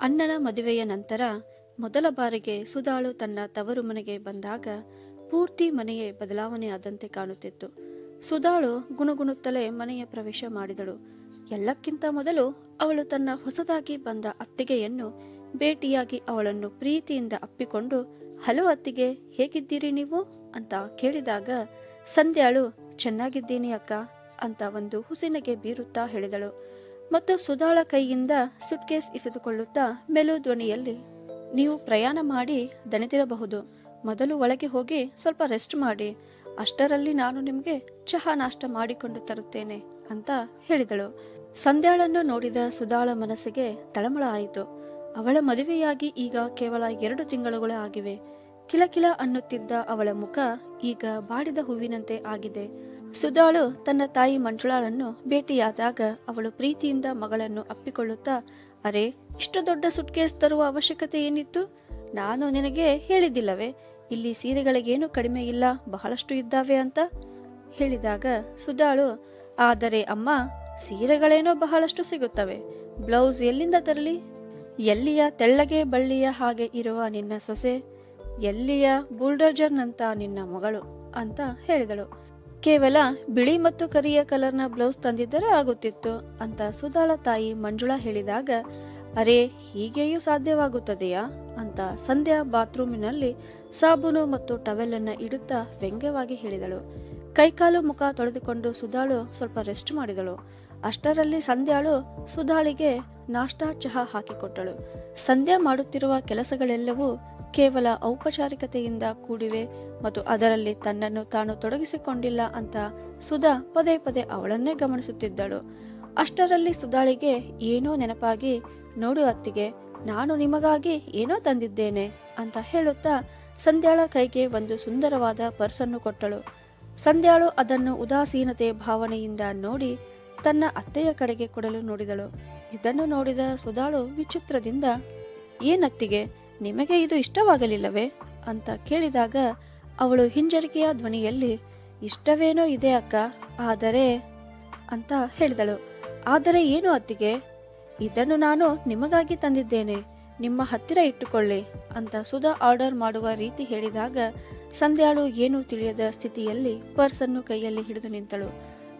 ಅಣ್ಣನ ಮದುವೆಯ ನಂತರ ಮೊದಲ ಬಾರಿಗೆ ಸುಧಾಳು ತನ್ನ ತವರು ಮನೆಗೆ ಬಂದಾಗ ಪೂರ್ತಿ ಮನೆಯೇ ಬದಲಾವಣೆಯಾದಂತೆ ಕಾಣುತ್ತಿತ್ತು. ಸುಧಾಳು ಗುಣಗುಣುತ್ತಲೇ ಮನೆಯ ಪ್ರವೇಶ ಮಾಡಿದಳು. ಎಲ್ಲಕ್ಕಿಂತ ಮೊದಲು ಅವಳು ತನ್ನ ಹೊಸದಾಗಿ ಬಂದ ಅತ್ತಿಗೆಯನ್ನು ಭೇಟಿಯಾಗಿ ಅವಳನ್ನು ಪ್ರೀತಿಯಿಂದ ಅಪ್ಪಿಕೊಂಡು, ಹಲೋ ಅತ್ತಿಗೆ, ಹೇಗಿದ್ದೀರಿ ನೀವು ಅಂತ ಕೇಳಿದಾಗ ಸಂಧ್ಯಾಳು ಚೆನ್ನಾಗಿದ್ದೀನಿ ಅಕ್ಕ ಅಂತ ಒಂದು ಹುಸಿನಗೆ ಬೀರುತ್ತಾ ಹೇಳಿದಳು. ಮತ್ತು ಸುಧಾಳ ಕೈಯಿಂದ ಸುಟ್ಕೇಸ್ ಇಸಿದುಕೊಳ್ಳುತ್ತಾ ಮೆಲು ಧ್ವನಿಯಲ್ಲಿ, ನೀವು ಪ್ರಯಾಣ ಮಾಡಿ ದಣಿದಿರಬಹುದು, ಮೊದಲು ಒಳಗೆ ಹೋಗಿ ಸ್ವಲ್ಪ ರೆಸ್ಟ್ ಮಾಡಿ, ಅಷ್ಟರಲ್ಲಿ ನಾನು ನಿಮಗೆ ಚಹಾ ನಾಷ್ಟ ಮಾಡಿಕೊಂಡು ತರುತ್ತೇನೆ ಅಂತ ಹೇಳಿದಳು. ಸಂಧ್ಯಾಳನ್ನು ನೋಡಿದ ಸುಧಾಳ ಮನಸ್ಸಿಗೆ ತಳಮಳ ಆಯಿತು. ಅವಳ ಮದುವೆಯಾಗಿ ಈಗ ಕೇವಲ 2 ತಿಂಗಳುಗಳೇ ಆಗಿವೆ. ಕಿಲಕಿಲ ಅನ್ನುತ್ತಿದ್ದ ಅವಳ ಮುಖ ಈಗ ಬಾಡಿದ ಹೂವಿನಂತೆ ಆಗಿದೆ. ಸುಧಾಳು ತನ್ನ ತಾಯಿ ಮಂಜುಳಾಳನ್ನು ಭೇಟಿಯಾದಾಗ ಅವಳು ಪ್ರೀತಿಯಿಂದ ಮಗಳನ್ನು ಅಪ್ಪಿಕೊಳ್ಳುತ್ತಾ, ಅರೆ, ಇಷ್ಟು ದೊಡ್ಡ ಸುಟ್ಕೇಸ್ ತರುವ ಅವಶ್ಯಕತೆ ಏನಿತ್ತು? ನಾನು ನಿನಗೆ ಹೇಳಿದ್ದಿಲ್ಲವೇ, ಇಲ್ಲಿ ಸೀರೆಗಳಿಗೇನು ಕಡಿಮೆ ಇಲ್ಲ, ಬಹಳಷ್ಟು ಇದ್ದಾವೆ ಅಂತ ಹೇಳಿದಾಗ ಸುಧಾಳು, ಆದರೆ ಅಮ್ಮ, ಸೀರೆಗಳೇನೋ ಬಹಳಷ್ಟು ಸಿಗುತ್ತವೆ, ಬ್ಲೌಸ್ ಎಲ್ಲಿಂದ ತರಲಿ? ಎಲ್ಲಿಯ ತೆಳ್ಳಗೆ ಬಳ್ಳಿಯ ಹಾಗೆ ಇರುವ ನಿನ್ನ ಸೊಸೆ, ಎಲ್ಲಿಯ ಬುಲ್ಡೋಜರ್ನಂತ ನಿನ್ನ ಮಗಳು ಅಂತ ಹೇಳಿದಳು. ಕೇವಲ ಬಿಳಿ ಮತ್ತು ಕರಿಯ ಕಲರ್ನ ಬ್ಲೌಸ್ ತಂದಿದ್ದರೆ ಆಗುತ್ತಿತ್ತು ಅಂತ ಸುಧಾಳ ತಾಯಿ ಮಂಜುಳಾ ಹೇಳಿದಾಗ, ಅರೆ, ಹೀಗೆಯೂ ಸಾಧ್ಯವಾಗುತ್ತದೆಯಾ ಅಂತ ಸಂಧ್ಯಾ ಬಾತ್ರೂಮಿನಲ್ಲಿ ಸಾಬೂನು ಮತ್ತು ಟವೆಲ್ ಇಡುತ್ತಾ ವ್ಯಂಗ್ಯವಾಗಿ ಹೇಳಿದಳು. ಕೈಕಾಲು ಮುಖ ತೊಳೆದುಕೊಂಡು ಸುಧಾಳು ಸ್ವಲ್ಪ ರೆಸ್ಟ್ ಮಾಡಿದಳು. ಅಷ್ಟರಲ್ಲಿ ಸಂಧ್ಯಾಳು ಸುಧಾಳಿಗೆ ನಾಷ್ಟಾ ಚಹಾ ಹಾಕಿಕೊಟ್ಟಳು. ಸಂಧ್ಯಾ ಮಾಡುತ್ತಿರುವ ಕೆಲಸಗಳೆಲ್ಲವೂ ಕೇವಲ ಔಪಚಾರಿಕತೆಯಿಂದ ಕೂಡಿವೆ ಮತ್ತು ಅದರಲ್ಲಿ ತನ್ನನ್ನು ತಾನು ತೊಡಗಿಸಿಕೊಂಡಿಲ್ಲ ಅಂತ ಸುಧಾ ಪದೇ ಪದೇ ಅವಳನ್ನೇ ಗಮನಿಸುತ್ತಿದ್ದಳು. ಅಷ್ಟರಲ್ಲಿ ಸುಧಾಳಿಗೆ ಏನೋ ನೆನಪಾಗಿ, ನೋಡು ಅತ್ತಿಗೆ, ನಾನು ನಿಮಗಾಗಿ ಏನೋ ತಂದಿದ್ದೇನೆ ಅಂತ ಹೇಳುತ್ತಾ ಸಂಧ್ಯಾಳ ಕೈಗೆ ಒಂದು ಸುಂದರವಾದ ಪರ್ಸನ್ನು ಕೊಟ್ಟಳು. ಸಂಧ್ಯಾಳು ಅದನ್ನು ಉದಾಸೀನತೆ ಭಾವನೆಯಿಂದ ನೋಡಿ ತನ್ನ ಅತ್ತೆಯ ಕಡೆಗೆ ಕೊಡಲು ನೋಡಿದಳು. ಇದನ್ನು ನೋಡಿದ ಸುಧಾಳು ವಿಚಿತ್ರದಿಂದ, ಏನತ್ತಿಗೆ, ನಿಮಗೆ ಇದು ಇಷ್ಟವಾಗಲಿಲ್ಲವೇ ಅಂತ ಕೇಳಿದಾಗ ಅವಳು ಹಿಂಜರಿಕೆಯ ಧ್ವನಿಯಲ್ಲಿ, ಇಷ್ಟವೇನೋ ಇದೆ ಅಕ್ಕ, ಆದರೆ ಅಂತ ಹೇಳಿದಳು. ಆದರೆ ಏನು ಅತ್ತಿಗೆ? ಇದನ್ನು ನಾನು ನಿಮಗಾಗಿ ತಂದಿದ್ದೇನೆ, ನಿಮ್ಮ ಹತ್ತಿರ ಇಟ್ಟುಕೊಳ್ಳಿ ಅಂತ ಸುಧಾ ಆರ್ಡರ್ ಮಾಡುವ ರೀತಿ ಹೇಳಿದಾಗ ಸಂಧ್ಯಾಳು ಏನೂ ತಿಳಿಯದ ಸ್ಥಿತಿಯಲ್ಲಿ ಪರ್ಸನ್ನು ಕೈಯಲ್ಲಿ ಹಿಡಿದು ನಿಂತಳು.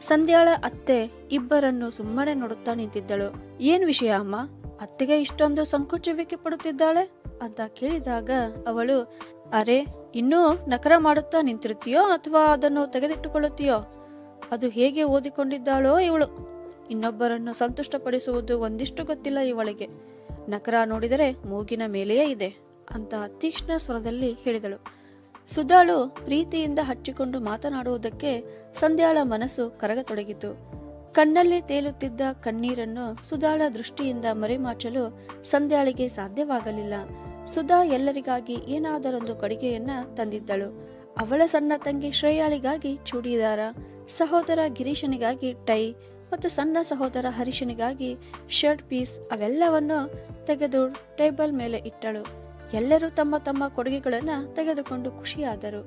ಸಂಧ್ಯಾಳ ಅತ್ತೆ ಇಬ್ಬರನ್ನು ಸುಮ್ಮನೆ ನೋಡುತ್ತಾ ನಿಂತಿದ್ದಳು. ಏನ್ ವಿಷಯ ಅಮ್ಮ, ಅತ್ತೆಗೆ ಇಷ್ಟೊಂದು ಸಂಕೋಚವಿಕೆ ಪಡುತ್ತಿದ್ದಾಳೆ ಅಂತ ಕೇಳಿದಾಗ ಅವಳು, ಅರೆ, ಇನ್ನೂ ನಕರ ಮಾಡುತ್ತಾ ನಿಂತಿರುತ್ತೀಯೋ ಅಥವಾ ಅದನ್ನು ತೆಗೆದಿಟ್ಟುಕೊಳ್ಳುತ್ತೀಯೋ? ಅದು ಹೇಗೆ ಓದಿಕೊಂಡಿದ್ದಾಳೋ ಇವಳು, ಇನ್ನೊಬ್ಬರನ್ನು ಸಂತುಷ್ಟಪಡಿಸುವುದು ಒಂದಿಷ್ಟು ಗೊತ್ತಿಲ್ಲ ಇವಳಿಗೆ, ನಕರ ನೋಡಿದರೆ ಮೂಗಿನ ಮೇಲೆಯೇ ಇದೆ ಅಂತ ತೀಕ್ಷ್ಣ ಸ್ವರದಲ್ಲಿ ಹೇಳಿದಳು. ಸುಧಾಳು ಪ್ರೀತಿಯಿಂದ ಹಚ್ಚಿಕೊಂಡು ಮಾತನಾಡುವುದಕ್ಕೆ ಸಂಧ್ಯಾಳ ಮನಸ್ಸು ಕರಗತೊಡಗಿತು. ಕಣ್ಣಲ್ಲಿ ತೇಲುತ್ತಿದ್ದ ಕಣ್ಣೀರನ್ನು ಸುಧಾಳ ದೃಷ್ಟಿಯಿಂದ ಮರೆಮಾಚಲು ಸಂಧ್ಯಾಳಿಗೆ ಸಾಧ್ಯವಾಗಲಿಲ್ಲ. ಸುಧಾ ಎಲ್ಲರಿಗಾಗಿ ಏನಾದರೊಂದು ಕೊಡುಗೆಯನ್ನ ತಂದಿದ್ದಳು. ಅವಳ ಸಣ್ಣ ತಂಗಿ ಶ್ರೇಯಾಳಿಗಾಗಿ ಚೂಡಿದಾರ, ಸಹೋದರ ಗಿರೀಶನಿಗಾಗಿ ಟೈ ಮತ್ತು ಸಣ್ಣ ಸಹೋದರ ಹರೀಶನಿಗಾಗಿ ಶರ್ಟ್ ಪೀಸ್ ಅವೆಲ್ಲವನ್ನು ತೆಗೆದು ಟೇಬಲ್ ಮೇಲೆ ಇಟ್ಟಳು. ಎಲ್ಲರೂ ತಮ್ಮ ತಮ್ಮ ಕೊಡುಗೆಗಳನ್ನ ತೆಗೆದುಕೊಂಡು ಖುಷಿಯಾದರು.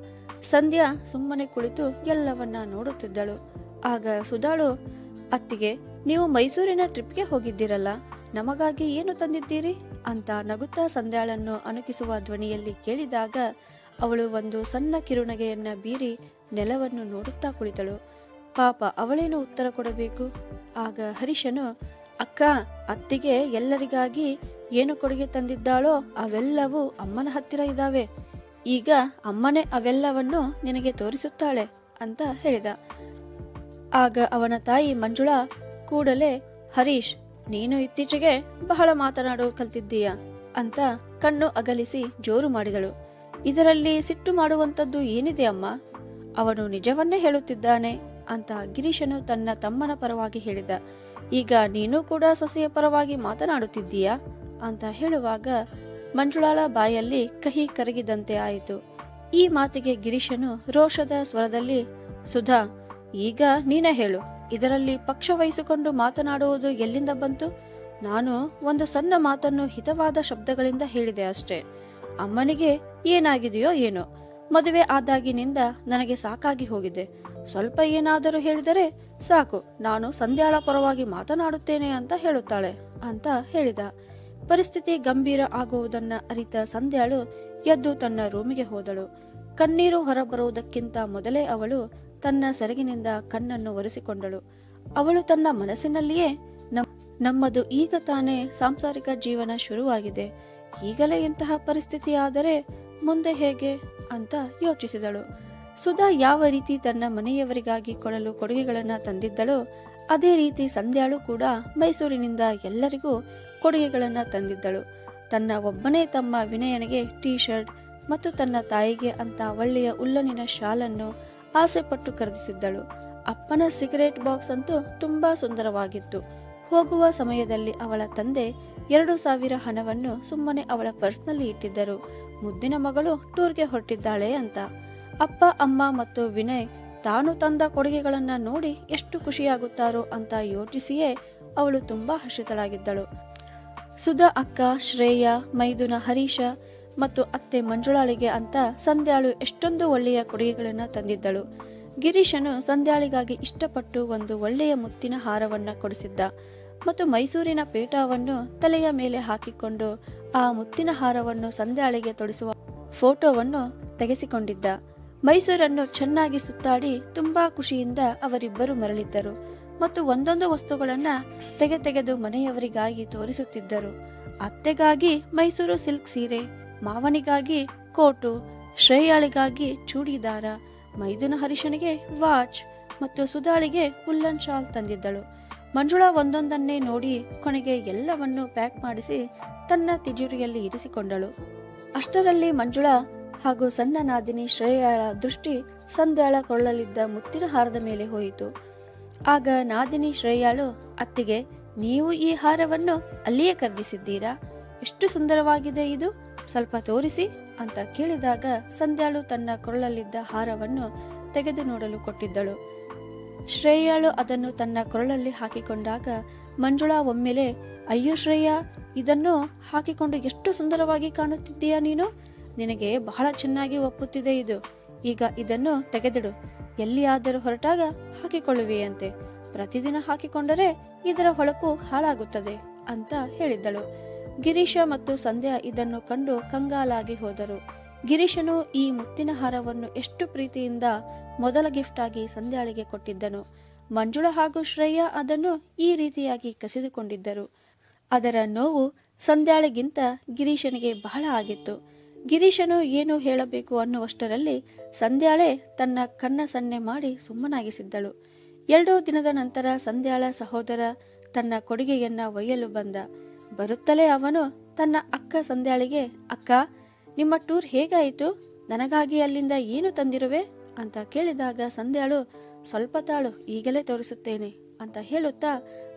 ಸಂಧ್ಯಾ ಸುಮ್ಮನೆ ಕುಳಿತು ಎಲ್ಲವನ್ನ ನೋಡುತ್ತಿದ್ದಳು. ಆಗ ಸುಧಾಳು, ಅತ್ತಿಗೆ, ನೀವು ಮೈಸೂರಿನ ಟ್ರಿಪ್ಗೆ ಹೋಗಿದ್ದೀರಲ್ಲ, ನಮಗಾಗಿ ಏನು ತಂದಿದ್ದೀರಿ ಅಂತ ನಗುತ್ತಾ ಸಂಧ್ಯಾಳನ್ನು ಅಣುಕಿಸುವ ಧ್ವನಿಯಲ್ಲಿ ಕೇಳಿದಾಗ ಅವಳು ಒಂದು ಸಣ್ಣ ಕಿರುನಗೆಯನ್ನ ಬೀರಿ ನೆಲವನ್ನು ನೋಡುತ್ತಾ ಕುಳಿತಳು. ಪಾಪ ಅವಳೇನು ಉತ್ತರ ಕೊಡಬೇಕು? ಆಗ ಹರೀಶನು, ಅಕ್ಕ, ಅತ್ತಿಗೆ ಎಲ್ಲರಿಗಾಗಿ ಏನು ಕೊಡುಗೆ ತಂದಿದ್ದಾಳೋ ಅವೆಲ್ಲವೂ ಅಮ್ಮನ ಹತ್ತಿರ ಇದ್ದಾವೆ, ಈಗ ಅಮ್ಮನೇ ಅವೆಲ್ಲವನ್ನು ನಿನಗೆ ತೋರಿಸುತ್ತಾಳೆ ಅಂತ ಹೇಳಿದ. ಆಗ ಅವನ ತಾಯಿ ಮಂಜುಳಾ ಕೂಡಲೇ, ಹರೀಶ್, ನೀನು ಇತ್ತೀಚೆಗೆ ಬಹಳ ಮಾತನಾಡೋ ಕಲ್ತಿದ್ದೀಯಾ ಅಂತ ಕಣ್ಣು ಅಗಲಿಸಿ ಜೋರು ಮಾಡಿದಳು. ಇದರಲ್ಲಿ ಸಿಟ್ಟು ಮಾಡುವಂಥದ್ದು ಏನಿದೆ ಅಮ್ಮ, ಅವನು ನಿಜವನ್ನೇ ಹೇಳುತ್ತಿದ್ದಾನೆ ಅಂತ ಗಿರೀಶನು ತನ್ನ ತಮ್ಮನ ಪರವಾಗಿ ಹೇಳಿದ. ಈಗ ನೀನು ಕೂಡ ಸೊಸೆಯ ಪರವಾಗಿ ಮಾತನಾಡುತ್ತಿದ್ದೀಯಾ ಅಂತ ಹೇಳುವಾಗ ಮಂಜುಳಾಳ ಬಾಯಲ್ಲಿ ಕಹಿ ಕರಗಿದಂತೆ ಆಯಿತು. ಈ ಮಾತಿಗೆ ಗಿರೀಶನು ರೋಷದ ಸ್ವರದಲ್ಲಿ, ಸುಧಾ, ಈಗ ನೀನೇ ಹೇಳು, ಇದರಲ್ಲಿ ಪಕ್ಷ ವಹಿಸಿಕೊಂಡು ಮಾತನಾಡುವುದು ಎಲ್ಲಿಂದ ಬಂತು? ನಾನು ಒಂದು ಸಣ್ಣ ಮಾತನ್ನು ಹಿತವಾದ ಶಬ್ದಗಳಿಂದ ಹೇಳಿದೆ ಅಷ್ಟೇ. ಅಮ್ಮನಿಗೆ ಏನಾಗಿದೆಯೋ ಏನೋ, ಮದುವೆ ಆದಾಗಿನಿಂದ ನನಗೆ ಸಾಕಾಗಿ ಹೋಗಿದೆ. ಸ್ವಲ್ಪ ಏನಾದರೂ ಹೇಳಿದರೆ ಸಾಕು, ನಾನು ಸಂಧ್ಯಾಳ ಪರವಾಗಿ ಮಾತನಾಡುತ್ತೇನೆ ಅಂತ ಹೇಳುತ್ತಾಳೆ ಅಂತ ಹೇಳಿದ. ಪರಿಸ್ಥಿತಿ ಗಂಭೀರ ಆಗುವುದನ್ನ ಅರಿತ ಸಂಧ್ಯಾಳು ಎದ್ದು ತನ್ನ ರೂಮಿಗೆ ಹೋದಳು. ಕಣ್ಣೀರು ಹೊರಬರುವುದಕ್ಕಿಂತ ಮೊದಲೇ ಅವಳು ತನ್ನ ಸೆರಗಿನಿಂದ ಕಣ್ಣನ್ನು ಒರೆಸಿಕೊಂಡಳು. ಅವಳು ತನ್ನ ಮನಸ್ಸಿನಲ್ಲಿಯೇ ನಮ್ಮದು ಈಗ ತಾನೇ ಸಾಂಸಾರಿಕ ಜೀವನ ಶುರುವಾಗಿದೆ, ಈಗಲೇ ಇಂತಹ ಪರಿಸ್ಥಿತಿ ಆದರೆ ಮುಂದೆ ಹೇಗೆ ಅಂತ ಯೋಚಿಸಿದಳು. ಸುಧಾ ಯಾವ ರೀತಿ ತನ್ನ ಮನೆಯವರಿಗಾಗಿ ಕೊಡಲು ಕೊಡುಗೆಗಳನ್ನು ತಂದಿದ್ದಳೋ ಅದೇ ರೀತಿ ಸಂಧ್ಯಾಳು ಕೂಡ ಮೈಸೂರಿನಿಂದ ಎಲ್ಲರಿಗೂ ಕೊಡುಗೆಗಳನ್ನು ತಂದಿದ್ದಳು. ತನ್ನ ಒಬ್ಬನೇ ತಮ್ಮ ವಿನಯನಿಗೆ ಟೀ ಶರ್ಟ್ ಮತ್ತು ತನ್ನ ತಾಯಿಗೆ ಅಂತ ಒಳ್ಳೆಯ ಉಲ್ಲನಿನ ಶಾಲನ್ನು ಆಸೆಪಟ್ಟು ಖರೀದಿಸಿದ್ದಳು. ಅಪ್ಪನ ಸಿಗರೇಟ್ ಬಾಕ್ಸ್ ಅಂತೂ ತುಂಬಾ ಸುಂದರವಾಗಿತ್ತು. ಹೋಗುವ ಸಮಯದಲ್ಲಿ ಅವಳ ತಂದೆ 2,000 ಹಣವನ್ನು ಸುಮ್ಮನೆ ಅವಳ ಪರ್ಸ್ನಲ್ಲಿ ಇಟ್ಟಿದ್ದರು. ಮುದ್ದಿನ ಮಗಳು ಟೂರ್ಗೆ ಹೊರಟಿದ್ದಾಳೆ ಅಂತ. ಅಪ್ಪ ಅಮ್ಮ ಮತ್ತು ವಿನಯ್ ತಾನು ತಂದ ಕೊಡುಗೆಗಳನ್ನ ನೋಡಿ ಎಷ್ಟು ಖುಷಿಯಾಗುತ್ತಾರೋ ಅಂತ ಯೋಚಿಸಿಯೇ ಅವಳು ತುಂಬಾ ಹರ್ಷಿತಳಾಗಿದ್ದಳು. ಸುಧಾ ಅಕ್ಕ ಶ್ರೇಯಾ, ಮೈದುನ ಹರೀಶ ಮತ್ತು ಅತ್ತೆ ಮಂಜುಳಾಳಿಗೆ ಅಂತ ಸಂಧ್ಯಾಳು ಎಷ್ಟೊಂದು ಒಳ್ಳೆಯ ಕೊಡುಗೆಗಳನ್ನ ತಂದಿದ್ದಳು. ಗಿರೀಶನು ಸಂಧ್ಯಾಳಿಗಾಗಿ ಇಷ್ಟಪಟ್ಟು ಒಂದು ಒಳ್ಳೆಯ ಮುತ್ತಿನ ಹಾರವನ್ನ ಕೊಡಿಸಿದ್ದ ಮತ್ತು ಮೈಸೂರಿನ ಪೇಟವನ್ನು ತಲೆಯ ಮೇಲೆ ಹಾಕಿಕೊಂಡು ಆ ಮುತ್ತಿನ ಹಾರವನ್ನು ಸಂಧ್ಯಾಳಿಗೆ ತೊಡಿಸುವ ಫೋಟೋವನ್ನು ತೆಗೆಸಿಕೊಂಡಿದ್ದ. ಮೈಸೂರನ್ನು ಚೆನ್ನಾಗಿ ಸುತ್ತಾಡಿ ತುಂಬಾ ಖುಷಿಯಿಂದ ಅವರಿಬ್ಬರು ಮರಳಿದ್ದರು ಮತ್ತು ಒಂದೊಂದು ವಸ್ತುಗಳನ್ನ ತೆಗೆದು ಮನೆಯವರಿಗಾಗಿ ತೋರಿಸುತ್ತಿದ್ದರು. ಅತ್ತೆಗಾಗಿ ಮೈಸೂರು ಸಿಲ್ಕ್ ಸೀರೆ, ಮಾವನಿಗಾಗಿ ಕೋಟು, ಶ್ರೇಯಾಳಿಗಾಗಿ ಚೂಡಿದಾರ, ಮೈದುನ ಹರೀಶನಿಗೆ ವಾಚ್ ಮತ್ತು ಸುಧಾಳಿಗೆ ಉಲ್ಲನ್ ಶಾಲ್ ತಂದಿದ್ದಳು. ಮಂಜುಳಾ ಒಂದೊಂದನ್ನೇ ನೋಡಿ ಕೊನೆಗೆ ಎಲ್ಲವನ್ನೂ ಪ್ಯಾಕ್ ಮಾಡಿಸಿ ತನ್ನ ತಿಜೋರಿಯಲ್ಲಿ ಇರಿಸಿಕೊಂಡಳು. ಅಷ್ಟರಲ್ಲಿ ಮಂಜುಳಾ ಹಾಗೂ ಸಣ್ಣ ನಾದಿನಿ ಶ್ರೇಯಾಳ ದೃಷ್ಟಿ ಸಂಧ್ಯಾಳ ಕೊಳ್ಳಲಿದ್ದ ಮುತ್ತಿನ ಹಾರದ ಮೇಲೆ ಹೋಯಿತು. ಆಗ ನಾದಿನಿ ಶ್ರೇಯಾಳು, ಅತ್ತಿಗೆ, ನೀವು ಈ ಹಾರವನ್ನು ಅಲ್ಲಿಯೇ ಖರೀದಿಸಿದ್ದೀರಾ? ಎಷ್ಟು ಸುಂದರವಾಗಿದೆ ಇದು, ಸ್ವಲ್ಪ ತೋರಿಸಿ ಅಂತ ಕೇಳಿದಾಗ ಸಂಧ್ಯಾಳು ತನ್ನ ಕೊರಳಲ್ಲಿದ್ದ ಹಾರವನ್ನು ತೆಗೆದು ನೋಡಲು ಕೊಟ್ಟಿದ್ದಳು. ಶ್ರೇಯಾಳು ಅದನ್ನು ತನ್ನ ಕೊರಳಲ್ಲಿ ಹಾಕಿಕೊಂಡಾಗ ಮಂಜುಳಾ ಒಮ್ಮೆಲೆ, ಅಯ್ಯೋ ಶ್ರೇಯಾ, ಇದನ್ನು ಹಾಕಿಕೊಂಡು ಎಷ್ಟು ಸುಂದರವಾಗಿ ಕಾಣುತ್ತಿದ್ದೀಯಾ ನೀನು, ನಿನಗೆ ಬಹಳ ಚೆನ್ನಾಗಿ ಒಪ್ಪುತ್ತಿದೆ ಇದು. ಈಗ ಇದನ್ನು ತೆಗೆದಿಡು, ಎಲ್ಲಿಯಾದರೂ ಹೊರಟಾಗ ಹಾಕಿಕೊಳ್ಳುವೆಯಂತೆ. ಪ್ರತಿದಿನ ಹಾಕಿಕೊಂಡರೆ ಇದರ ಹೊಳಪು ಹಾಳಾಗುತ್ತದೆ ಅಂತ ಹೇಳಿದ್ದಳು. ಗಿರೀಶ ಮತ್ತು ಸಂಧ್ಯಾ ಇದನ್ನು ಕಂಡು ಕಂಗಾಲಾಗಿ ಹೋದರು. ಗಿರೀಶನು ಈ ಮುತ್ತಿನ ಹಾರವನ್ನು ಎಷ್ಟು ಪ್ರೀತಿಯಿಂದ ಮೊದಲ ಗಿಫ್ಟ್ ಆಗಿ ಸಂಧ್ಯಾಳಿಗೆ ಕೊಟ್ಟಿದ್ದನು. ಮಂಜುಳಾ ಹಾಗೂ ಶ್ರೇಯಾ ಅದನ್ನು ಈ ರೀತಿಯಾಗಿ ಕಸಿದುಕೊಂಡಿದ್ದರು. ಅದರ ನೋವು ಸಂಧ್ಯಾಳಿಗಿಂತ ಗಿರೀಶನಿಗೆ ಬಹಳ ಆಗಿತ್ತು. ಗಿರೀಶನು ಏನು ಹೇಳಬೇಕು ಅನ್ನುವಷ್ಟರಲ್ಲಿ ಸಂಧ್ಯಾಳೆ ತನ್ನ ಕಣ್ಣ ಸನ್ನೆ ಮಾಡಿ ಸುಮ್ಮನಾಗಿಸಿದ್ದಳು. 2 ದಿನದ ನಂತರ ಸಂಧ್ಯಾಳ ಸಹೋದರ ತನ್ನ ಕೊಡುಗೆಯನ್ನ ಒಯ್ಯಲು ಬಂದ. ಬರುತ್ತಲೇ ಅವನು ತನ್ನ ಅಕ್ಕ ಸಂಧ್ಯಾಳಿಗೆ, ಅಕ್ಕ, ನಿಮ್ಮ ಟೂರ್ ಹೇಗಾಯಿತು? ನನಗಾಗಿ ಅಲ್ಲಿಂದ ಏನು ತಂದಿರುವೆ ಅಂತ ಕೇಳಿದಾಗ ಸಂಧ್ಯಾಳು, ಸ್ವಲ್ಪ ತಾಳು, ಈಗಲೇ ತೋರಿಸುತ್ತೇನೆ ಅಂತ ಹೇಳುತ್ತಾ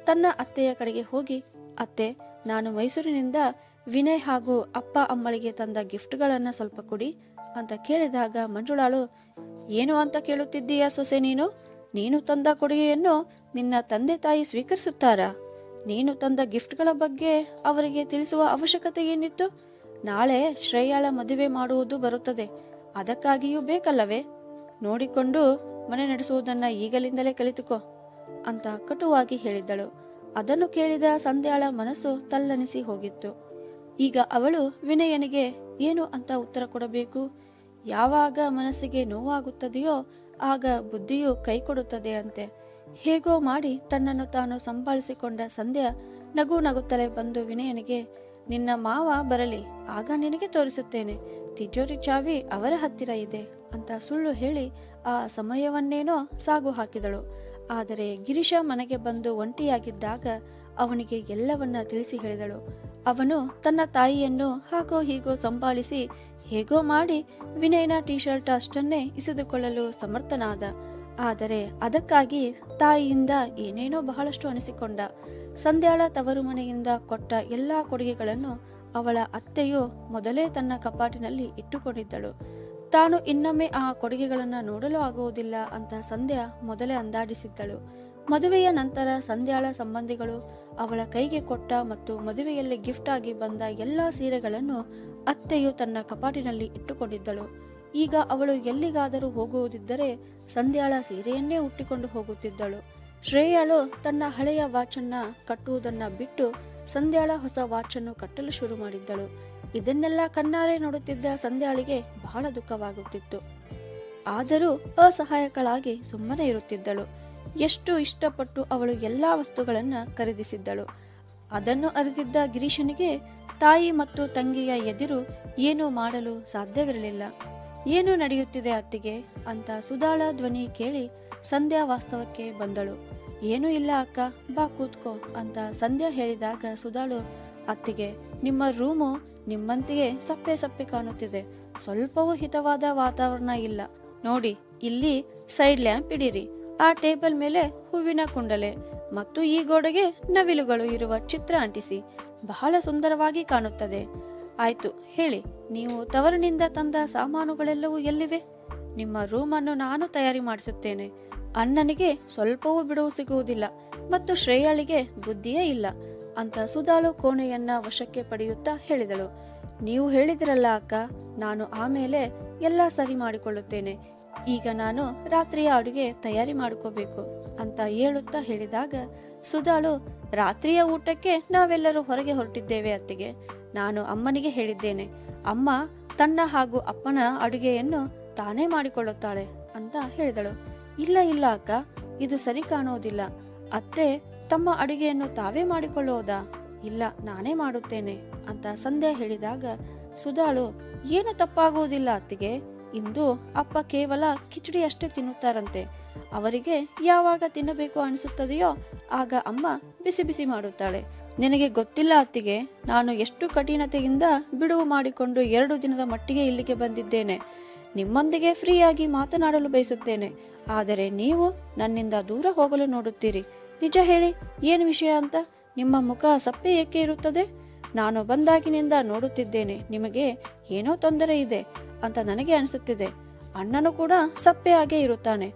ತನ್ನ ಅತ್ತೆಯ ಕಡೆಗೆ ಹೋಗಿ, ಅತ್ತೆ, ನಾನು ಮೈಸೂರಿನಿಂದ ವಿನಯ್ ಹಾಗೂ ಅಪ್ಪ ಅಮ್ಮಳಿಗೆ ತಂದ ಗಿಫ್ಟ್ಗಳನ್ನ ಸ್ವಲ್ಪ ಕೊಡಿ ಅಂತ ಕೇಳಿದಾಗ ಮಂಜುಳಾಳು, ಏನು ಅಂತ ಕೇಳುತ್ತಿದ್ದೀಯಾ ಸೊಸೆ ನೀನು? ನೀನು ತಂದ ಕೊಡುಗೆಯನ್ನು ನಿನ್ನ ತಂದೆ ತಾಯಿ ಸ್ವೀಕರಿಸುತ್ತಾರಾ? ನೀನು ತಂದ ಗಿಫ್ಟ್ಗಳ ಬಗ್ಗೆ ಅವರಿಗೆ ತಿಳಿಸುವ ಅವಶ್ಯಕತೆ ಏನಿತ್ತು? ನಾಳೆ ಶ್ರೇಯಾಳ ಮದುವೆ ಮಾಡುವುದು ಬರುತ್ತದೆ, ಅದಕ್ಕಾಗಿಯೂ ಬೇಕಲ್ಲವೇ? ನೋಡಿಕೊಂಡು ಮನೆ ನಡೆಸುವುದನ್ನ ಈಗಲಿಂದಲೇ ಕಲಿತುಕೋ ಅಂತ ಕಟುವಾಗಿ ಹೇಳಿದ್ದಳು. ಅದನ್ನು ಕೇಳಿದ ಸಂಧ್ಯಾಳ ಮನಸ್ಸು ತಲ್ಲಣಿಸಿ ಹೋಗಿತ್ತು. ಈಗ ಅವಳು ವಿನಯನಿಗೆ ಏನು ಅಂತ ಉತ್ತರ ಕೊಡಬೇಕು? ಯಾವಾಗ ಮನಸ್ಸಿಗೆ ನೋವಾಗುತ್ತದೆಯೋ ಆಗ ಬುದ್ಧಿಯು ಕೈ ಕೊಡುತ್ತದೆ ಅಂತೆ. ಹೇಗೋ ಮಾಡಿ ತನ್ನನ್ನು ತಾನು ಸಂಭಾಳಿಸಿಕೊಂಡ ಸಂಧ್ಯಾ ನಗುತ್ತಲೇ ಬಂದು ವಿನಯನಿಗೆ, ನಿನ್ನ ಮಾವ ಬರಲಿ, ಆಗ ನಿನಗೆ ತೋರಿಸುತ್ತೇನೆ, ತಿಜೋರಿ ಚಾವಿ ಅವರ ಹತ್ತಿರ ಇದೆ ಅಂತ ಸುಳ್ಳು ಹೇಳಿ ಆ ಸಮಯವನ್ನೇನೋ ಸಾಗು ಹಾಕಿದಳು. ಆದರೆ ಗಿರೀಶ ಮನೆಗೆ ಬಂದು ಒಂಟಿಯಾಗಿದ್ದಾಗ ಅವನಿಗೆ ಎಲ್ಲವನ್ನ ತಿಳಿಸಿ ಹೇಳಿದಳು. ಅವನು ತನ್ನ ತಾಯಿಯನ್ನು ಹಾಗೋ ಹೀಗೋ ಸಂಭಾಳಿಸಿ ಹೇಗೋ ಮಾಡಿ ವಿನಯನ ಟೀ ಶರ್ಟ್ ಅಷ್ಟನ್ನೇ ಇಸಿದುಕೊಳ್ಳಲು ಸಮರ್ಥನಾದ. ಆದರೆ ಅದಕ್ಕಾಗಿ ತಾಯಿಯಿಂದ ಏನೇನೋ ಬಹಳಷ್ಟು ಅನಿಸಿಕೊಂಡ. ಸಂಧ್ಯಾಳ ತವರು ಮನೆಯಿಂದ ಕೊಟ್ಟ ಎಲ್ಲಾ ಕೊಡುಗೆಗಳನ್ನು ಅವಳ ಅತ್ತೆಯು ಮೊದಲೇ ತನ್ನ ಕಪಾಟಿನಲ್ಲಿ ಇಟ್ಟುಕೊಂಡಿದ್ದಳು. ತಾನು ಇನ್ನೊಮ್ಮೆ ಆ ಕೊಡುಗೆಗಳನ್ನು ನೋಡಲು ಆಗುವುದಿಲ್ಲ ಅಂತ ಸಂಧ್ಯಾ ಮೊದಲೇ ಅಂದಾಡಿಸಿದ್ದಳು. ಮದುವೆಯ ನಂತರ ಸಂಧ್ಯಾಳ ಸಂಬಂಧಿಗಳು ಅವಳ ಕೈಗೆ ಕೊಟ್ಟ ಮತ್ತು ಮದುವೆಯಲ್ಲಿ ಗಿಫ್ಟ್ ಆಗಿ ಬಂದ ಎಲ್ಲಾ ಸೀರೆಗಳನ್ನು ಅತ್ತೆಯು ತನ್ನ ಕಪಾಟಿನಲ್ಲಿ ಇಟ್ಟುಕೊಂಡಿದ್ದಳು. ಈಗ ಅವಳು ಎಲ್ಲಿಗಾದರೂ ಹೋಗುವುದಿದ್ದರೆ ಸಂಧ್ಯಾಳ ಸೀರೆಯನ್ನೇ ಉಟ್ಟಿಕೊಂಡು ಹೋಗುತ್ತಿದ್ದಳು. ಶ್ರೇಯಾಳು ತನ್ನ ಹಳೆಯ ವಾಚನ್ನ ಕಟ್ಟುವುದನ್ನ ಬಿಟ್ಟು ಸಂಧ್ಯಾಳ ಹೊಸ ವಾಚನ್ನು ಕಟ್ಟಲು ಶುರು ಮಾಡಿದ್ದಳು. ಇದನ್ನೆಲ್ಲ ಕಣ್ಣಾರೆ ನೋಡುತ್ತಿದ್ದ ಸಂಧ್ಯಾಳಿಗೆ ಬಹಳ ದುಃಖವಾಗುತ್ತಿತ್ತು. ಆದರೂ ಅಸಹಾಯಕಳಾಗಿ ಸುಮ್ಮನೆ ಇರುತ್ತಿದ್ದಳು. ಎಷ್ಟು ಇಷ್ಟಪಟ್ಟು ಅವಳು ಎಲ್ಲಾ ವಸ್ತುಗಳನ್ನ ಖರೀದಿಸಿದ್ದಳು. ಅದನ್ನು ಅರಿತಿದ್ದ ಗಿರೀಶನಿಗೆ ತಾಯಿ ಮತ್ತು ತಂಗಿಯ ಎದುರು ಏನೂ ಮಾಡಲು ಸಾಧ್ಯವಿರಲಿಲ್ಲ. ಏನು ನಡೆಯುತ್ತಿದೆ ಅತ್ತಿಗೆ ಅಂತ ಸುಧಾಳ ಧ್ವನಿ ಕೇಳಿ ಸಂಧ್ಯಾ ವಾಸ್ತವಕ್ಕೆ ಬಂದಳು. ಏನೂ ಇಲ್ಲ ಅಕ್ಕ, ಬಾ ಕೂತ್ಕೋ ಅಂತ ಸಂಧ್ಯಾ ಹೇಳಿದಾಗ ಸುಧಾಳು, ಅತ್ತಿಗೆ ನಿಮ್ಮ ರೂಮು ನಿಮ್ಮಂತೆಯೇ ಸಪ್ಪೆ ಸಪ್ಪೆ ಕಾಣುತ್ತಿದೆ. ಸ್ವಲ್ಪವೂ ಹಿತವಾದ ವಾತಾವರಣ ಇಲ್ಲ. ನೋಡಿ, ಇಲ್ಲಿ ಸೈಡ್ ಲ್ಯಾಂಪ್ ಇಡಿರಿ, ಆ ಟೇಬಲ್ ಮೇಲೆ ಹೂವಿನ ಕುಂಡಲೆ ಮತ್ತು ಈ ಗೋಡೆಗೆ ನವಿಲುಗಳು ಇರುವ ಚಿತ್ರ ಅಂಟಿಸಿ, ಬಹಳ ಸುಂದರವಾಗಿ ಕಾಣುತ್ತದೆ. ಆಯ್ತು, ಹೇಳಿ, ನೀವು ತವರಿನಿಂದ ತಂದ ಸಾಮಾನುಗಳೆಲ್ಲವೂ ಎಲ್ಲಿವೆ? ನಿಮ್ಮ ರೂಮನ್ನು ನಾನು ತಯಾರಿ ಮಾಡಿಸುತ್ತೇನೆ. ಅಣ್ಣನಿಗೆ ಸ್ವಲ್ಪವೂ ಬಿಡುವು ಸಿಗುವುದಿಲ್ಲ ಮತ್ತು ಶ್ರೇಯಾಳಿಗೆ ಬುದ್ಧಿಯೇ ಇಲ್ಲ ಅಂತ ಸುಧಾಳು ಕೋಣೆಯನ್ನ ವಶಕ್ಕೆ ಪಡೆಯುತ್ತಾ ಹೇಳಿದಳು. ನೀವು ಹೇಳಿದಿರಲ್ಲ ಅಕ್ಕ, ನಾನು ಆಮೇಲೆ ಎಲ್ಲ ಸರಿ ಮಾಡಿಕೊಳ್ಳುತ್ತೇನೆ. ಈಗ ನಾನು ರಾತ್ರಿಯ ಅಡುಗೆ ತಯಾರಿ ಮಾಡ್ಕೋಬೇಕು ಅಂತ ಹೇಳುತ್ತಾ ಹೇಳಿದಾಗ ಸುಧಾಳು, ರಾತ್ರಿಯ ಊಟಕ್ಕೆ ನಾವೆಲ್ಲರೂ ಹೊರಗೆ ಹೊರಟಿದ್ದೇವೆ ಅತ್ತಿಗೆ. ನಾನು ಅಮ್ಮನಿಗೆ ಹೇಳಿದ್ದೇನೆ. ಅಮ್ಮ ತನ್ನ ಹಾಗೂ ಅಪ್ಪನ ಅಡುಗೆಯನ್ನು ತಾನೇ ಮಾಡಿಕೊಳ್ಳುತ್ತಾಳೆ ಅಂತ ಹೇಳಿದಳು. ಇಲ್ಲ ಇಲ್ಲ ಅಕ್ಕ, ಇದು ಸರಿ ಕಾಣೋದಿಲ್ಲ. ಅತ್ತೆ ತಮ್ಮ ಅಡುಗೆಯನ್ನು ತಾವೇ ಮಾಡಿಕೊಳ್ಳೋದಾ? ಇಲ್ಲ, ನಾನೇ ಮಾಡುತ್ತೇನೆ ಅಂತ ಸಂಧ್ಯಾ ಹೇಳಿದಾಗ ಸುಧಾಳು, ಏನು ತಪ್ಪಾಗುವುದಿಲ್ಲ ಅತ್ತಿಗೆ. ಇಂದು ಅಪ್ಪ ಕೇವಲ ಕಿಚಡಿ ಅಷ್ಟೇ ತಿನ್ನುತ್ತಾರಂತೆ. ಅವರಿಗೆ ಯಾವಾಗ ತಿನ್ನಬೇಕು ಅನಿಸುತ್ತದೆಯೋ ಆಗ ಅಮ್ಮ ಬಿಸಿ ಬಿಸಿ ಮಾಡುತ್ತಾಳೆ. ನಿನಗೆ ಗೊತ್ತಿಲ್ಲ ಅತ್ತಿಗೆ, ನಾನು ಎಷ್ಟು ಕಠಿಣತೆಯಿಂದ ಬಿಡುವು ಮಾಡಿಕೊಂಡು 2 ದಿನದ ಮಟ್ಟಿಗೆ ಇಲ್ಲಿಗೆ ಬಂದಿದ್ದೇನೆ. ನಿಮ್ಮೊಂದಿಗೆ ಫ್ರೀಯಾಗಿ ಮಾತನಾಡಲು ಬಯಸುತ್ತೇನೆ. ಆದರೆ ನೀವು ನನ್ನಿಂದ ದೂರ ಹೋಗಲು ನೋಡುತ್ತೀರಿ. ನಿಜ ಹೇಳಿ, ಏನು ವಿಷಯ ಅಂತ? ನಿಮ್ಮ ಮುಖ ಸಪ್ಪೆ ಏಕೆ ಇರುತ್ತದೆ? ನಾನು ಬಂದಾಗಿನಿಂದ ನೋಡುತ್ತಿದ್ದೇನೆ, ನಿಮಗೆ ಏನೋ ತೊಂದರೆ ಇದೆ ಅಂತ ನನಗೆ ಅನಿಸುತ್ತಿದೆ. ಅಣ್ಣನು ಕೂಡ ಸಪ್ಪೆ ಆಗೇ ಇರುತ್ತಾನೆ.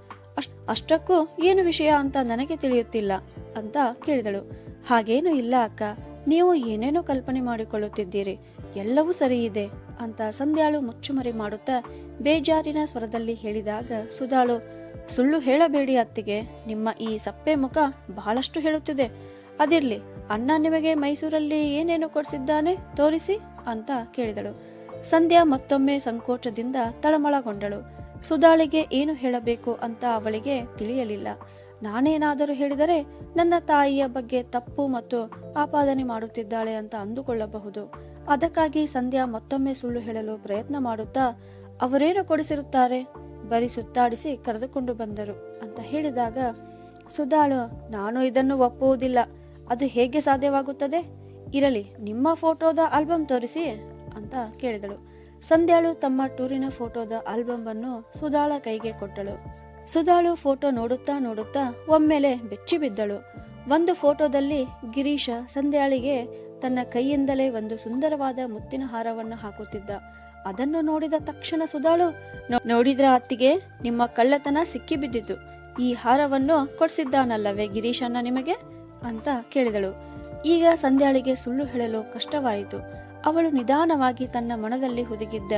ಅಷ್ಟಕ್ಕೂ ಏನು ವಿಷಯ ಅಂತ ನನಗೆ ತಿಳಿಯುತ್ತಿಲ್ಲ ಅಂತ ಕೇಳಿದಳು. ಹಾಗೇನು ಇಲ್ಲ ಅಕ್ಕ, ನೀವು ಏನೇನೋ ಕಲ್ಪನೆ ಮಾಡಿಕೊಳ್ಳುತ್ತಿದ್ದೀರಿ. ಎಲ್ಲವೂ ಸರಿ ಇದೆ ಅಂತ ಸಂಧ್ಯಾಳು ಮುಚ್ಚುಮರೆ ಮಾಡುತ್ತಾ ಬೇಜಾರಿನ ಸ್ವರದಲ್ಲಿ ಹೇಳಿದಾಗ ಸುಧಾಳು, ಸುಳ್ಳು ಹೇಳಬೇಡಿ ಅತ್ತಿಗೆ, ನಿಮ್ಮ ಈ ಸಪ್ಪೆ ಮುಖ ಬಹಳಷ್ಟು ಹೇಳುತ್ತಿದೆ. ಅದಿರ್ಲಿ, ಅಣ್ಣ ನಿಮಗೆ ಮೈಸೂರಲ್ಲಿ ಏನೇನು ಕೊಡಿಸಿದ್ದಾನೆ ತೋರಿಸಿ ಅಂತ ಕೇಳಿದಳು. ಸಂಧ್ಯಾ ಮತ್ತೊಮ್ಮೆ ಸಂಕೋಚದಿಂದ ತಳಮಳಗೊಂಡಳು. ಸುಧಾಳಿಗೆ ಏನು ಹೇಳಬೇಕು ಅಂತ ಅವಳಿಗೆ ತಿಳಿಯಲಿಲ್ಲ. ನಾನೇನಾದರೂ ಹೇಳಿದರೆ ನನ್ನ ತಾಯಿಯ ಬಗ್ಗೆ ತಪ್ಪು ಮತ್ತು ಆಪಾದನೆ ಮಾಡುತ್ತಿದ್ದಾಳೆ ಅಂತ ಅಂದುಕೊಳ್ಳಬಹುದು. ಅದಕ್ಕಾಗಿ ಸಂಧ್ಯಾ ಮತ್ತೊಮ್ಮೆ ಸುಳ್ಳು ಹೇಳಲು ಪ್ರಯತ್ನ ಮಾಡುತ್ತಾ, ಅವರೇನು ಕೊಡಿಸಿರುತ್ತಾರೆ? ಬರೀ ಸುತ್ತಾಡಿಸಿ ಕರೆದುಕೊಂಡು ಬಂದರು ಅಂತ ಹೇಳಿದಾಗ ಸುಧಾಳು, ನಾನು ಇದನ್ನು ಒಪ್ಪುವುದಿಲ್ಲ. ಅದು ಹೇಗೆ ಸಾಧ್ಯವಾಗುತ್ತದೆ? ಇರಲಿ, ನಿಮ್ಮ ಫೋಟೋದ ಆಲ್ಬಮ್ ತೋರಿಸಿ ಅಂತ ಕೇಳಿದಳು. ಸಂಧ್ಯಾಳು ತಮ್ಮ ಟೂರಿನ ಫೋಟೋದ ಆಲ್ಬಮ್ ಅನ್ನು ಸುಧಾಳ ಕೈಗೆ ಕೊಟ್ಟಳು. ಸುಧಾಳು ಫೋಟೋ ನೋಡುತ್ತಾ ನೋಡುತ್ತಾ ಒಮ್ಮೆಲೆ ಬೆಚ್ಚಿ ಬಿದ್ದಳು. ಒಂದು ಫೋಟೋದಲ್ಲಿ ಗಿರೀಶ ಸಂಧ್ಯಾಳಿಗೆ ತನ್ನ ಕೈಯಿಂದಲೇ ಒಂದು ಸುಂದರವಾದ ಮುತ್ತಿನ ಹಾರವನ್ನು ಹಾಕುತ್ತಿದ್ದ. ಅದನ್ನು ನೋಡಿದ ತಕ್ಷಣ ಸುಧಾಳು, ನೋಡಿದ್ರ ಅತ್ತಿಗೆ, ನಿಮ್ಮ ಕಳ್ಳತನ ಸಿಕ್ಕಿ ಬಿದ್ದಿತು. ಈ ಹಾರವನ್ನು ಕೊಡಿಸಿದ್ದಾನಲ್ಲವೇ ಗಿರೀಶನ್ನ ನಿಮಗೆ ಅಂತ ಕೇಳಿದಳು. ಈಗ ಸಂಧ್ಯಾಳಿಗೆ ಸುಳ್ಳು ಹೇಳಲು ಕಷ್ಟವಾಯಿತು. ಅವಳು ನಿಧಾನವಾಗಿ ತನ್ನ ಮನದಲ್ಲಿ ಹುದುಗಿದ್ದ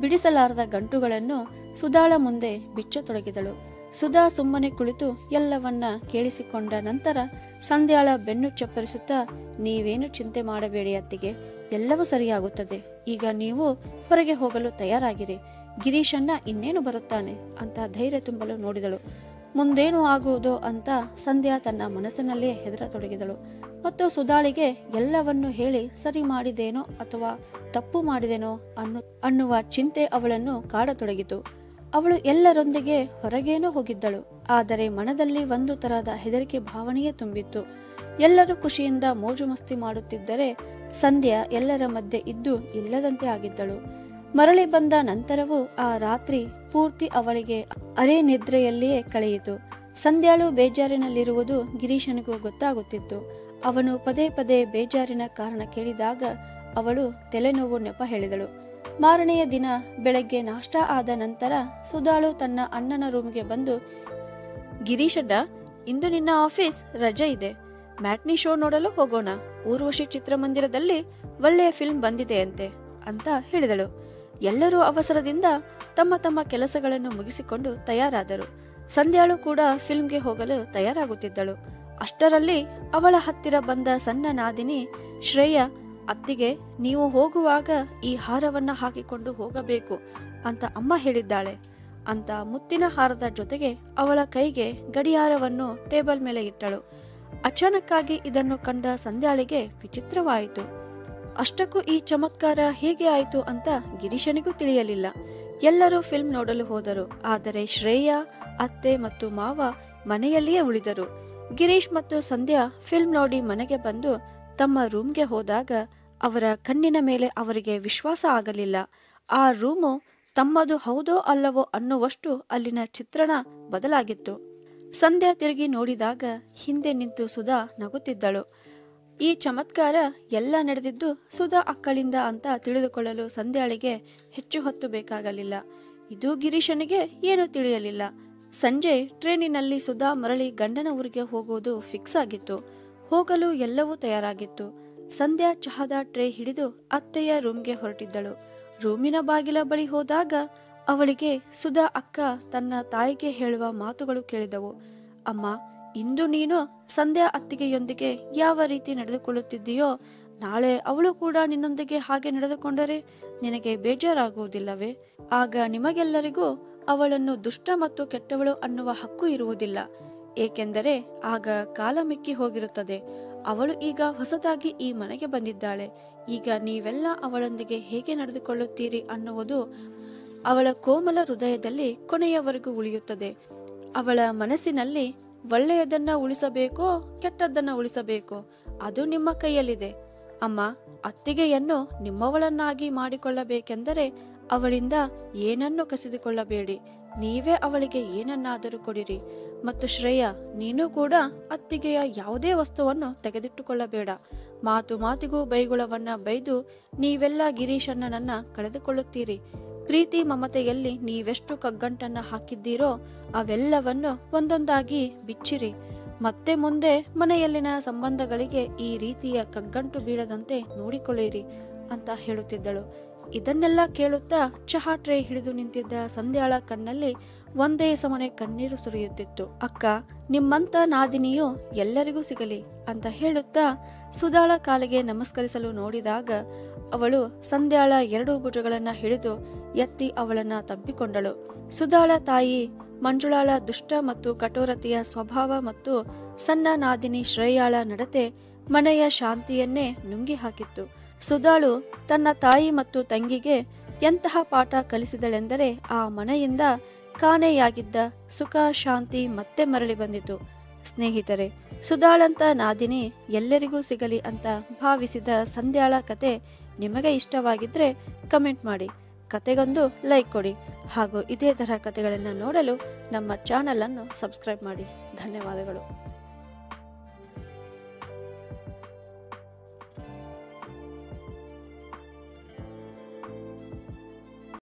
ಬಿಡಿಸಲಾರದ ಗಂಟುಗಳನ್ನು ಸುಧಾಳ ಮುಂದೆ ಬಿಚ್ಚತೊಡಗಿದಳು. ಸುಧಾ ಸುಮ್ಮನೆ ಕುಳಿತು ಎಲ್ಲವನ್ನ ಕೇಳಿಸಿಕೊಂಡ ನಂತರ ಸಂಧ್ಯಾಳ ಬೆನ್ನು ಚಪ್ಪರಿಸುತ್ತಾ, ನೀವೇನು ಚಿಂತೆ ಮಾಡಬೇಡಿ ಅತ್ತಿಗೆ, ಎಲ್ಲವೂ ಸರಿಯಾಗುತ್ತದೆ. ಈಗ ನೀವು ಹೊರಗೆ ಹೋಗಲು ತಯಾರಾಗಿರಿ. ಗಿರೀಶನ್ನ ಇನ್ನೇನು ಬರುತ್ತಾನೆ ಅಂತ ಧೈರ್ಯ ತುಂಬಲು ನೋಡಿದಳು. ಮುಂದೇನು ಆಗುವುದೋ ಅಂತ ಸಂಧ್ಯಾ ತನ್ನ ಮನಸ್ಸಿನಲ್ಲೇ ಹೆದರತೊಡಗಿದಳು. ಮತ್ತು ಸುಧಾಳಿಗೆ ಎಲ್ಲವನ್ನು ಹೇಳಿ ಸರಿ ಮಾಡಿದೇನೋ ಅಥವಾ ತಪ್ಪು ಮಾಡಿದೇನೋ ಅನ್ನುವ ಚಿಂತೆ ಅವಳನ್ನು ಕಾಡತೊಡಗಿತು. ಅವಳು ಎಲ್ಲರೊಂದಿಗೆ ಹೊರಗೇನೋ ಹೋಗಿದ್ದಳು. ಆದರೆ ಮನದಲ್ಲಿ ಒಂದು ತರಹದ ಹೆದರಿಕೆ ಭಾವನೆಯೇ ತುಂಬಿತ್ತು. ಎಲ್ಲರೂ ಖುಷಿಯಿಂದ ಮೋಜು ಮಸ್ತಿ ಮಾಡುತ್ತಿದ್ದರೆ ಸಂಧ್ಯಾ ಎಲ್ಲರ ಮಧ್ಯೆ ಇದ್ದು ಇಲ್ಲದಂತೆ ಆಗಿದ್ದಳು. ಮರಳಿ ಬಂದ ನಂತರವೂ ಆ ರಾತ್ರಿ ಪೂರ್ತಿ ಅವಳಿಗೆ ಅರೆ ನಿದ್ರೆಯಲ್ಲಿಯೇ ಕಳೆಯಿತು. ಸಂಧ್ಯಾಳು ಬೇಜಾರಿನಲ್ಲಿರುವುದು ಗಿರೀಶನಿಗೂ ಗೊತ್ತಾಗುತ್ತಿತ್ತು. ಅವನು ಪದೇ ಪದೇ ಬೇಜಾರಿನ ಕಾರಣ ಕೇಳಿದಾಗ ಅವಳು ತಲೆನೋವು ನೆಪ ಹೇಳಿದಳು. ಮಾರನೆಯ ದಿನ ಬೆಳಗ್ಗೆ ನಾಷ್ಟಾ ಆದ ನಂತರ ಸುಧಾಳು ತನ್ನ ಅಣ್ಣನ ರೂಮಿಗೆ ಬಂದು, ಗಿರೀಶಣ್ಣ, ಇಂದು ನಿನ್ನ ಆಫೀಸ್ ರಜೆ ಇದೆ, ಮ್ಯಾಟ್ನಿ ಶೋ ನೋಡಲು ಹೋಗೋಣ. ಊರ್ವಶಿ ಚಿತ್ರಮಂದಿರದಲ್ಲಿ ಒಳ್ಳೆಯ ಫಿಲ್ಮ್ ಬಂದಿದೆಯಂತೆ ಅಂತ ಹೇಳಿದಳು. ಎಲ್ಲರೂ ಅವಸರದಿಂದ ತಮ್ಮ ತಮ್ಮ ಕೆಲಸಗಳನ್ನು ಮುಗಿಸಿಕೊಂಡು ತಯಾರಾದರು. ಸಂಧ್ಯಾಳು ಕೂಡ ಫಿಲ್ಮ್ಗೆ ಹೋಗಲು ತಯಾರಾಗುತ್ತಿದ್ದಳು. ಅಷ್ಟರಲ್ಲಿ ಅವಳ ಹತ್ತಿರ ಬಂದ ಸಣ್ಣ ನಾದಿನಿ ಶ್ರೇಯಾ, ಅತ್ತಿಗೆ ನೀವು ಹೋಗುವಾಗ ಈ ಹಾರವನ್ನ ಹಾಕಿಕೊಂಡು ಹೋಗಬೇಕು ಅಂತ ಅಮ್ಮ ಹೇಳಿದ್ದಾಳೆ ಅಂತ ಮುತ್ತಿನ ಹಾರದ ಜೊತೆಗೆ ಅವಳ ಕೈಗೆ ಗಡಿಯಾರವನ್ನು ಟೇಬಲ್ ಮೇಲೆ ಇಟ್ಟಳು. ಅಚಾನಕ್ಕಾಗಿ ಇದನ್ನು ಕಂಡ ಸಂಧ್ಯಾಳಿಗೆ ವಿಚಿತ್ರವಾಯಿತು. ಅಷ್ಟಕ್ಕೂ ಈ ಚಮತ್ಕಾರ ಹೇಗೆ ಆಯಿತು ಅಂತ ಗಿರೀಶನಿಗೂ ತಿಳಿಯಲಿಲ್ಲ. ಎಲ್ಲರೂ ಫಿಲ್ಮ್ ನೋಡಲು ಹೋದರು. ಆದರೆ ಶ್ರೇಯಾ, ಅತ್ತೆ ಮತ್ತು ಮಾವ ಮನೆಯಲ್ಲಿಯೇ ಉಳಿದರು. ಗಿರೀಶ್ ಮತ್ತು ಸಂಧ್ಯಾ ಫಿಲ್ಮ್ ನೋಡಿ ಮನೆಗೆ ಬಂದು ತಮ್ಮ ರೂಮ್ಗೆ ಹೋದಾಗ ಅವರ ಕಣ್ಣಿನ ಮೇಲೆ ಅವರಿಗೆ ವಿಶ್ವಾಸ ಆಗಲಿಲ್ಲ. ಆ ರೂಮು ತಮ್ಮದು ಹೌದೋ ಅಲ್ಲವೋ ಅನ್ನುವಷ್ಟು ಅಲ್ಲಿನ ಚಿತ್ರಣ ಬದಲಾಗಿತ್ತು. ಸಂಧ್ಯಾ ತಿರುಗಿ ನೋಡಿದಾಗ ಹಿಂದೆ ನಿಂತು ಸುಧಾ ನಗುತ್ತಿದ್ದಳು. ಈ ಚಮತ್ಕಾರ ಎಲ್ಲ ನಡೆದಿದ್ದು ಸುಧಾ ಅಕ್ಕಳಿಂದ ಅಂತ ತಿಳಿದುಕೊಳ್ಳಲು ಸಂಧ್ಯಾಳಿಗೆ ಹೆಚ್ಚು ಹೊತ್ತು ಬೇಕಾಗಲಿಲ್ಲ. ಇದು ಗಿರೀಶನಿಗೆ ಏನೂ ತಿಳಿಯಲಿಲ್ಲ. ಸಂಜೆ ಟ್ರೇನಿನಲ್ಲಿ ಸುಧಾ ಮರಳಿ ಗಂಡನ ಊರಿಗೆ ಹೋಗುವುದು ಫಿಕ್ಸ್ ಆಗಿತ್ತು. ಹೋಗಲು ಎಲ್ಲವೂ ತಯಾರಾಗಿತ್ತು. ಸಂಧ್ಯಾ ಚಹಾದ ಟ್ರೇ ಹಿಡಿದು ಅತ್ತೆಯ ರೂಮ್ಗೆ ಹೊರಟಿದ್ದಳು. ರೂಮಿನ ಬಾಗಿಲ ಬಳಿ ಹೋದಾಗ ಅವಳಿಗೆ ಸುಧಾ ಅಕ್ಕ ತನ್ನ ತಾಯಿಗೆ ಹೇಳುವ ಮಾತುಗಳು ಕೇಳಿದವು. ಅಮ್ಮ, ಇಂದು ನೀನು ಸಂಧ್ಯಾ ಅತ್ತಿಗೆಯೊಂದಿಗೆ ಯಾವ ರೀತಿ ನಡೆದುಕೊಳ್ಳುತ್ತಿದ್ದೀಯೋ ನಾಳೆ ಅವಳು ಕೂಡ ನಿನ್ನೊಂದಿಗೆ ಹಾಗೆ ನಡೆದುಕೊಂಡರೆ ನಿನಗೆ ಬೇಜಾರಾಗುವುದಿಲ್ಲವೇ? ಆಗ ನಿಮಗೆಲ್ಲರಿಗೂ ಅವಳನ್ನು ದುಷ್ಟ ಮತ್ತು ಕೆಟ್ಟವಳು ಅನ್ನುವ ಹಕ್ಕು ಇರುವುದಿಲ್ಲ. ಏಕೆಂದರೆ ಆಗ ಕಾಲ ಮಿಕ್ಕಿ ಹೋಗಿರುತ್ತದೆ. ಅವಳು ಈಗ ಹೊಸದಾಗಿ ಈ ಮನೆಗೆ ಬಂದಿದ್ದಾಳೆ. ಈಗ ನೀವೆಲ್ಲ ಅವಳೊಂದಿಗೆ ಹೇಗೆ ನಡೆದುಕೊಳ್ಳುತ್ತೀರಿ ಅನ್ನುವುದು ಅವಳ ಕೋಮಲ ಹೃದಯದಲ್ಲಿ ಕೊನೆಯವರೆಗೂ ಉಳಿಯುತ್ತದೆ. ಅವಳ ಮನಸ್ಸಿನಲ್ಲಿ ಒಳ್ಳೆಯದನ್ನ ಉಳಿಸಬೇಕೋ ಕೆಟ್ಟದ್ದನ್ನ ಉಳಿಸಬೇಕೋ ಅದು ನಿಮ್ಮ ಕೈಯಲ್ಲಿದೆ. ಅಮ್ಮ, ಅತ್ತಿಗೆಯನ್ನು ನಿಮ್ಮವಳನ್ನಾಗಿ ಮಾಡಿಕೊಳ್ಳಬೇಕೆಂದರೆ ಅವಳಿಂದ ಏನನ್ನು ಕಸಿದುಕೊಳ್ಳಬೇಡಿ. ನೀವೇ ಅವಳಿಗೆ ಏನನ್ನಾದರೂ ಕೊಡಿರಿ. ಮತ್ತು ಶ್ರೇಯಾ, ನೀನು ಕೂಡ ಅತ್ತಿಗೆಯ ಯಾವುದೇ ವಸ್ತುವನ್ನು ತೆಗೆದಿಟ್ಟುಕೊಳ್ಳಬೇಡ. ಮಾತು ಮಾತಿಗೂ ಬೈಗುಳವನ್ನ ಬೈದು ನೀವೆಲ್ಲ ಗಿರೀಶಣ್ಣನನ್ನ ಕಳೆದುಕೊಳ್ಳುತ್ತೀರಿ. ಪ್ರೀತಿ ಮಮತೆಯಲ್ಲಿ ನೀವೆಷ್ಟು ಕಗ್ಗಂಟನ್ನ ಹಾಕಿದ್ದೀರೋ ಅವೆಲ್ಲವನ್ನು ಒಂದೊಂದಾಗಿ ಬಿಚ್ಚಿರಿ. ಮತ್ತೆ ಮುಂದೆ ಮನೆಯಲ್ಲಿನ ಸಂಬಂಧಗಳಿಗೆ ಈ ರೀತಿಯ ಕಗ್ಗಂಟು ಬೀಳದಂತೆ ನೋಡಿಕೊಳ್ಳಿರಿ ಅಂತ ಹೇಳುತ್ತಿದ್ದಳು. ಇದನ್ನೆಲ್ಲ ಕೇಳುತ್ತಾ ಚಹಾ ಟ್ರೇ ಹಿಡಿದು ನಿಂತಿದ್ದ ಸಂಧ್ಯಾಳ ಕಣ್ಣಲ್ಲಿ ಒಂದೇ ಸಮನೆ ಕಣ್ಣೀರು ಸುರಿಯುತ್ತಿತ್ತು. ಅಕ್ಕ, ನಿಮ್ಮಂತ ನಾದಿನಿಯು ಎಲ್ಲರಿಗೂ ಸಿಗಲಿ ಅಂತ ಹೇಳುತ್ತಾ ಸುಧಾಳ ಕಾಲಿಗೆ ನಮಸ್ಕರಿಸಲು ನೋಡಿದಾಗ ಅವಳು ಸಂಧ್ಯಾಳ 2 ಭುಜಗಳನ್ನ ಹಿಡಿದು ಎತ್ತಿ ಅವಳನ್ನ ತಬ್ಬಿಕೊಂಡಳು. ಸುಧಾಳ ತಾಯಿ ಮಂಜುಳಾಳ ದುಷ್ಟ ಮತ್ತು ಕಠೋರತೆಯ ಸ್ವಭಾವ ಮತ್ತು ಸಣ್ಣ ನಾದಿನಿ ಶ್ರೇಯಾಳ ನಡತೆ ಮನೆಯ ಶಾಂತಿಯನ್ನೇ ನುಂಗಿ ಹಾಕಿತ್ತು. ಸುಧಾಳು ತನ್ನ ತಾಯಿ ಮತ್ತು ತಂಗಿಗೆ ಎಂತಹ ಪಾಠ ಕಲಿಸಿದಳೆಂದರೆ ಆ ಮನೆಯಿಂದ ಕಾಣೆಯಾಗಿದ್ದ ಸುಖ ಶಾಂತಿ ಮತ್ತೆ ಮರಳಿ ಬಂದಿತು. ಸ್ನೇಹಿತರೆ, ಸುಧಾಳಂತ ನಾದಿನಿ ಎಲ್ಲರಿಗೂ ಸಿಗಲಿ ಅಂತ ಭಾವಿಸಿದ ಸಂಧ್ಯಾಳ ಕತೆ ನಿಮಗೆ ಇಷ್ಟವಾಗಿದ್ರೆ ಕಮೆಂಟ್ ಮಾಡಿ, ಕತೆಗೊಂದು ಲೈಕ್ ಕೊಡಿ. ಹಾಗೂ ಇದೇ ತರಹ ಕತೆಗಳನ್ನು ನೋಡಲು ನಮ್ಮ ಚಾನಲ್ ಅನ್ನು ಸಬ್ಸ್ಕ್ರೈಬ್ ಮಾಡಿ. ಧನ್ಯವಾದಗಳು.